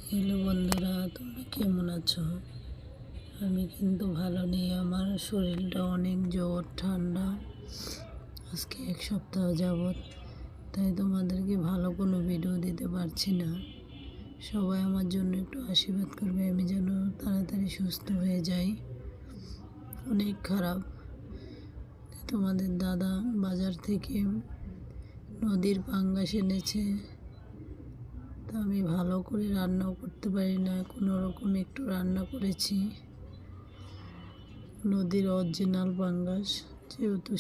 Hello বন্ধুরা, তোমরা কেমন আছো? আমি কিন্তু ভালো নেই। আমার শরীরটা অনেক জ্বর, ঠান্ডা। আজকে 1 সপ্তাহ যাবৎ, তাই তোমাদেরকে ভালো কোনো ভিডিও দিতে পারছি না। সবাই আমার জন্য একটু আশীর্বাদ করবে, আমি যেন তাড়াতাড়ি সুস্থ হয়ে যাই। অনেক খারাপ। তোমাদের দাদা বাজার থেকে নদীর পাঙ্গাস এনেছে। তা আমি ভালো করে রান্নাও করতে পারি না, কোনো রকম একটু রান্না করেছি। নদীর অরিজিনাল পাঙ্গাস, যেহেতু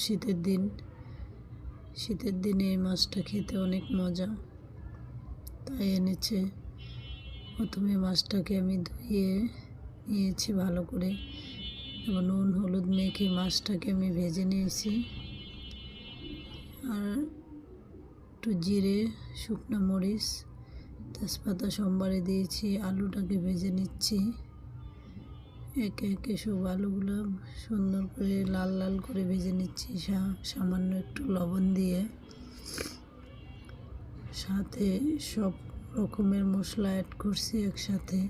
শীতের দিনে এই মাছটা খেতে অনেক মজা, তাই এনেছে। প্রথমে মাছটাকে আমি ধুয়ে নিয়েছি ভালো করে, এবং নুন হলুদ মেখে মাছটাকে আমি ভেজে নিয়েছি। আর একটু জিরে, শুকনো মরিচ, তেজপাতা সম্বারে দিয়েছি। আলুটাকে ভেজে নিচ্ছি। একে একে সব আলুগুলো সুন্দর করে লাল লাল করে ভেজে নিচ্ছি, সামান্য একটু লবণ দিয়ে। সাথে সব রকমের মশলা অ্যাড করছি একসাথে।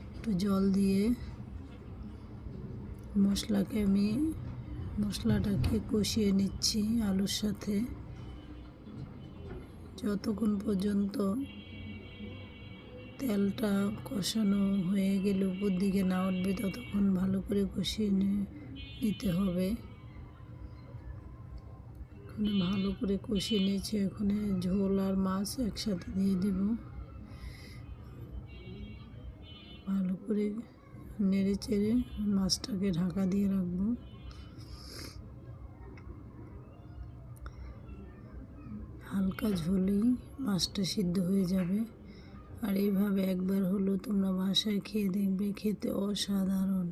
একটু জল দিয়ে মশলাটাকে কষিয়ে নিচ্ছি আলুর সাথে। যতক্ষণ পর্যন্ত তেলটা কষানো হয়ে গেলে উপর দিকে না উঠবে, ততক্ষণ ভালো করে কষিয়ে নিতে হবে। এখানে ভালো করে কষিয়ে নিয়েছি। এখানে ঝোল আর মাছ একসাথে দিয়ে দিব। ভালো করে নেড়ে চেড়ে মাছটাকে ঢাকা দিয়ে রাখবো। হালকা ঝোলেই মাছটা সিদ্ধ হয়ে যাবে। আর এইভাবে একবার হলেও তোমরা বাসায় খেয়ে দেখবে, খেতে অসাধারণ।